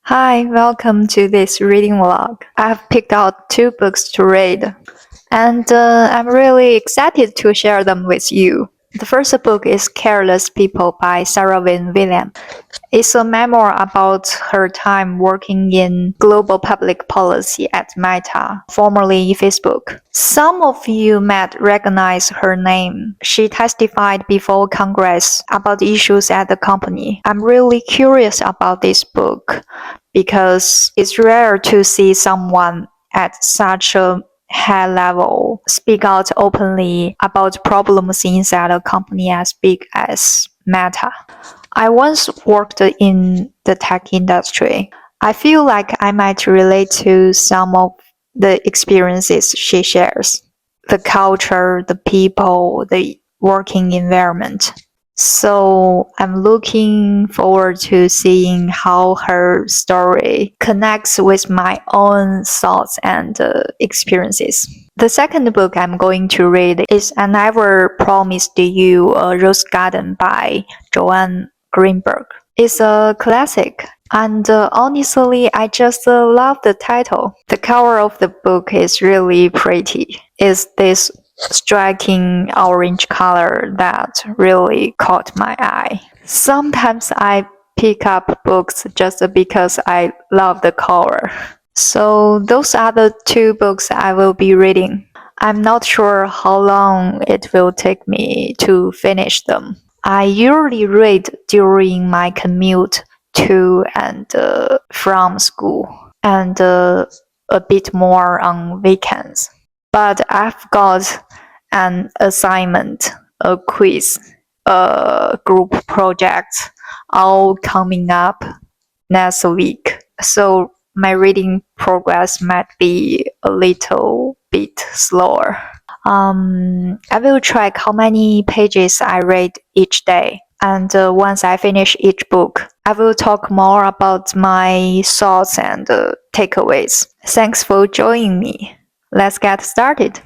Hi, welcome to this reading vlog. I've picked out two books to read, and I'm really excited to share them with you. The first book is Careless People by Sarah Williams. It's a memoir about her time working in global public policy at Meta, formerly Facebook. Some of you might recognize her name. She testified before Congress about issues at the company. I'm really curious about this book because it's rare to see someone at such a high level speak out openly about problems inside a company as big as Meta. I once worked in the tech industry. I feel like I might relate to some of the experiences she shares. The culture, the people, the working environment. So I'm looking forward to seeing how her story connects with my own thoughts and experiences. The second book I'm going to read is I Never Promised You a Rose Garden by Joanne Greenberg. It's a classic, and honestly, I just love the title. The cover of the book is really pretty. It's this striking orange color that really caught my eye. Sometimes I pick up books just because I love the cover. So those are the two books I will be reading. I'm not sure how long it will take me to finish them. I usually read during my commute to and from school, and a bit more on weekends. But I've got an assignment, a quiz, a group project, all coming up next week. So my reading progress might be a little bit slower. I will track how many pages I read each day. And once I finish each book, I will talk more about my thoughts and takeaways. Thanks for joining me. Let's get started.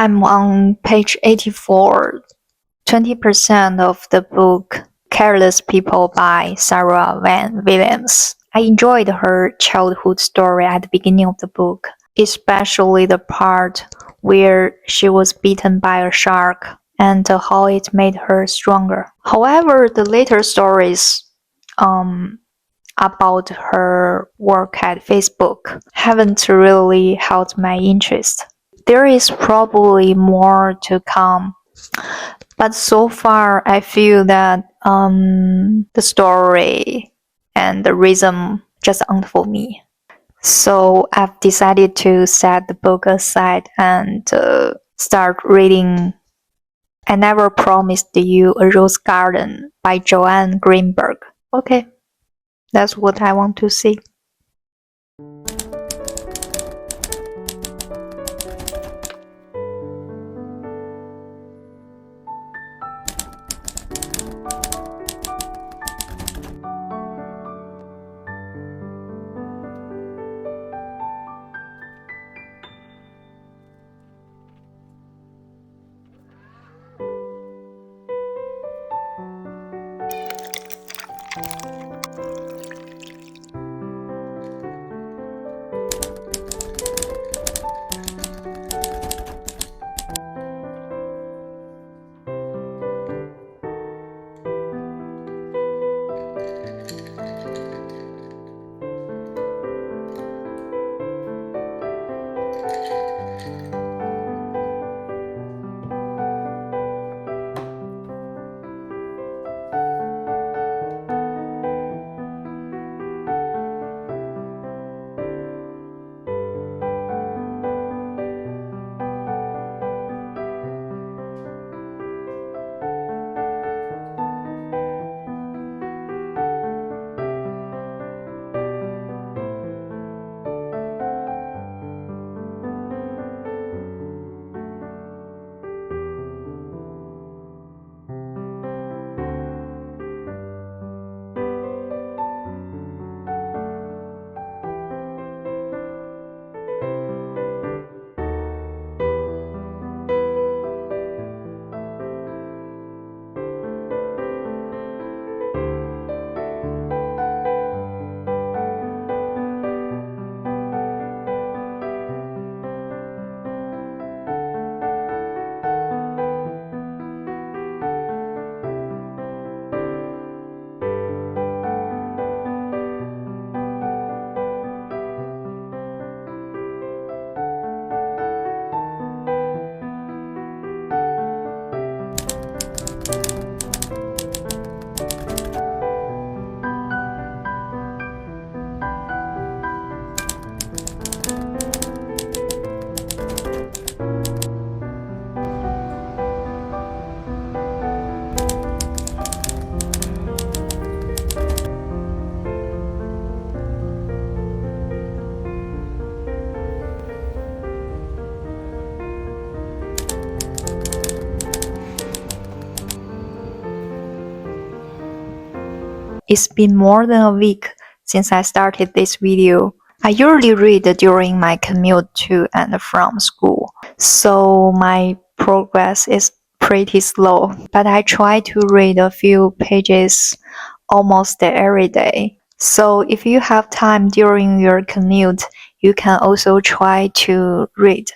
I'm on page 84, 20% of the book Careless People by Sarah Van Williams. I enjoyed her childhood story at the beginning of the book, especially the part where she was bitten by a shark and how it made her stronger. However, the later stories about her work at Facebook haven't really held my interest. There is probably more to come, but so far I feel that the story and the rhythm just aren't for me. So I've decided to set the book aside and start reading I Never Promised You a Rose Garden by Joanne Greenberg. Okay, that's what I want to see. It's been more than a week since I started this video. I usually read during my commute to and from school, so my progress is pretty slow, but I try to read a few pages almost every day. So if you have time during your commute, you can also try to read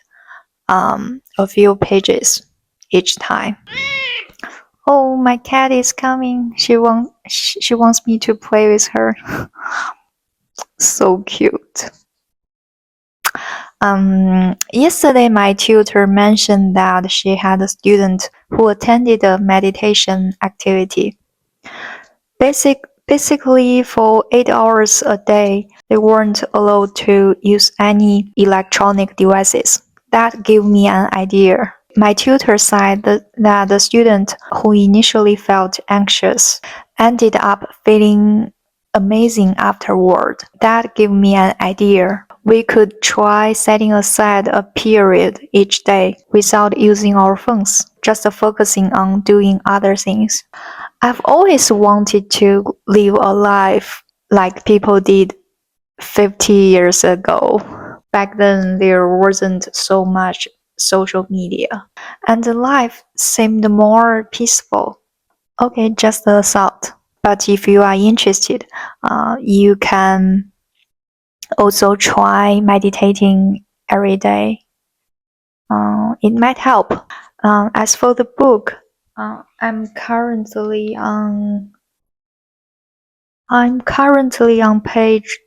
a few pages each time. Oh, my cat is coming. She wants me to play with her. So cute. Yesterday my tutor mentioned that she had a student who attended a meditation activity. Basically, for 8 hours a day, they weren't allowed to use any electronic devices. That gave me an idea. My tutor said that the student who initially felt anxious ended up feeling amazing afterward. That gave me an idea. We could try setting aside a period each day without using our phones, just focusing on doing other things. I've always wanted to live a life like people did 50 years ago. Back then, there wasn't so much social media, and life seemed more peaceful. Okay, just a thought. But if you are interested, you can also try meditating every day. It might help. As for the book, I'm currently on page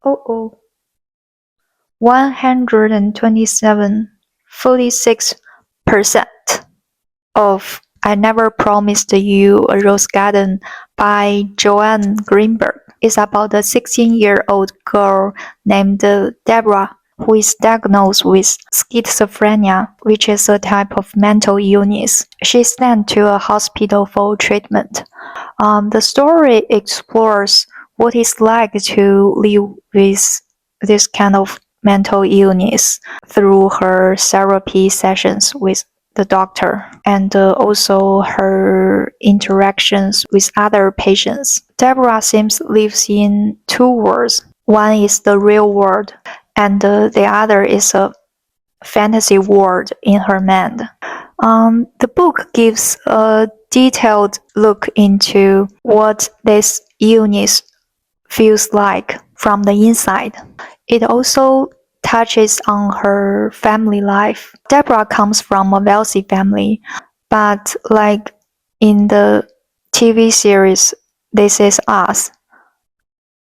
127, 46% of I Never Promised You a Rose Garden by Joanne Greenberg. It's about a 16-year-old girl named Deborah who is diagnosed with schizophrenia, which is a type of mental illness. She's sent to a hospital for treatment. The story explores what it's like to live with this kind of mental illness through her therapy sessions with the doctor and also her interactions with other patients. Deborah seems lives in two worlds. One is the real world, and the other is a fantasy world in her mind. The book gives a detailed look into what this illness feels like from the inside. It also touches on her family life. Deborah comes from a wealthy family, but like in the TV series This Is Us,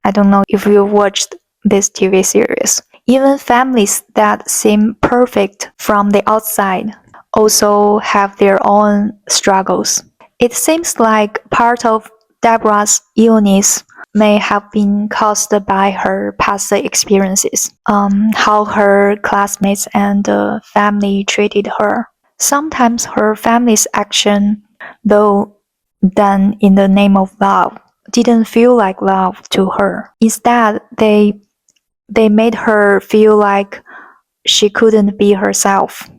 I don't know if you watched this TV series. Even families that seem perfect from the outside also have their own struggles. It seems like part of Deborah's illness may have been caused by her past experiences, how her classmates and family treated her. Sometimes her family's action, though done in the name of love, didn't feel like love to her. Instead, they made her feel like she couldn't be herself.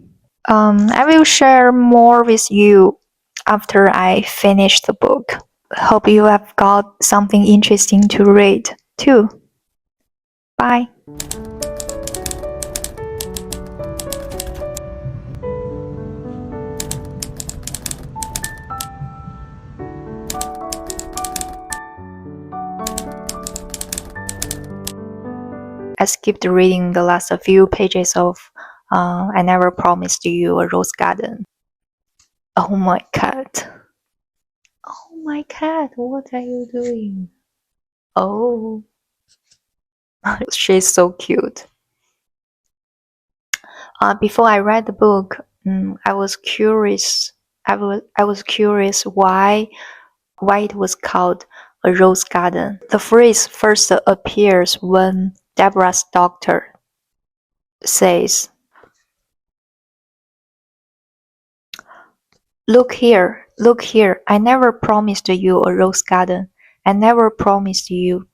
I will share more with you after I finish the book. Hope you have got something interesting to read too. Bye. I skipped reading the last few pages of I Never Promised You a Rose Garden. Oh my cat. Oh my cat, what are you doing? Oh, she's so cute. Before I read the book, I was curious. I was curious why it was called a rose garden. The phrase first appears when Deborah's doctor says, look here, I never promised you a rose garden. I never promised you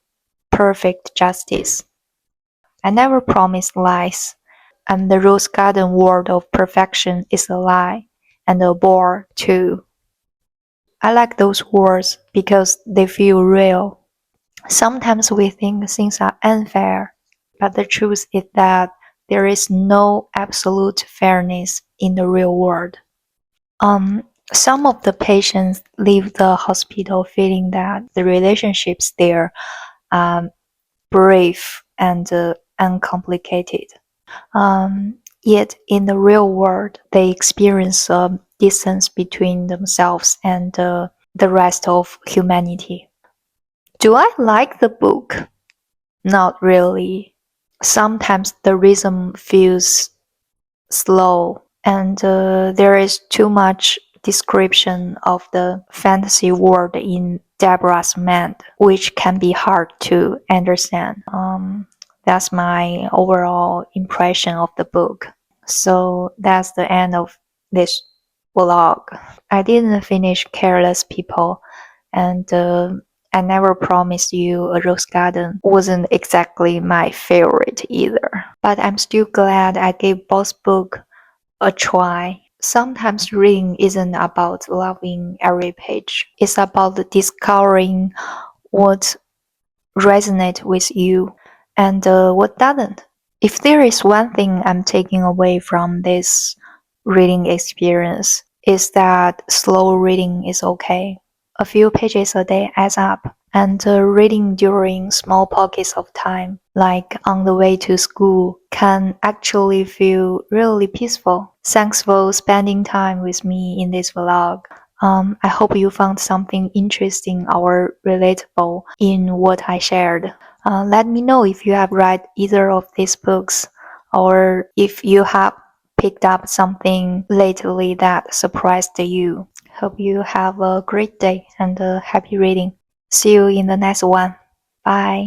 perfect justice. I never promised lies. And the rose garden world of perfection is a lie, and a bore too. I like those words because they feel real. Sometimes we think things are unfair, but the truth is that there is no absolute fairness in the real world. Some of the patients leave the hospital feeling that the relationships there are brave and uncomplicated. Yet in the real world, they experience a distance between themselves and the rest of humanity. Do I like the book? Not really. Sometimes the rhythm feels slow, and there is too much description of the fantasy world in Deborah's mind, which can be hard to understand. That's my overall impression of the book. So that's the end of this vlog. I didn't finish Careless People, and I Never Promised You a Rose Garden wasn't exactly my favorite either. But I'm still glad I gave both books a try. Sometimes reading isn't about loving every page. It's about discovering what resonates with you and what doesn't. If there is one thing I'm taking away from this reading experience, is that slow reading is okay. A few pages a day adds up, and reading during small pockets of time, like on the way to school, can actually feel really peaceful. Thanks for spending time with me in this vlog. I hope you found something interesting or relatable in what I shared. Let me know if you have read either of these books or if you have picked up something lately that surprised you. Hope you have a great day and happy reading. See you in the next one. Bye.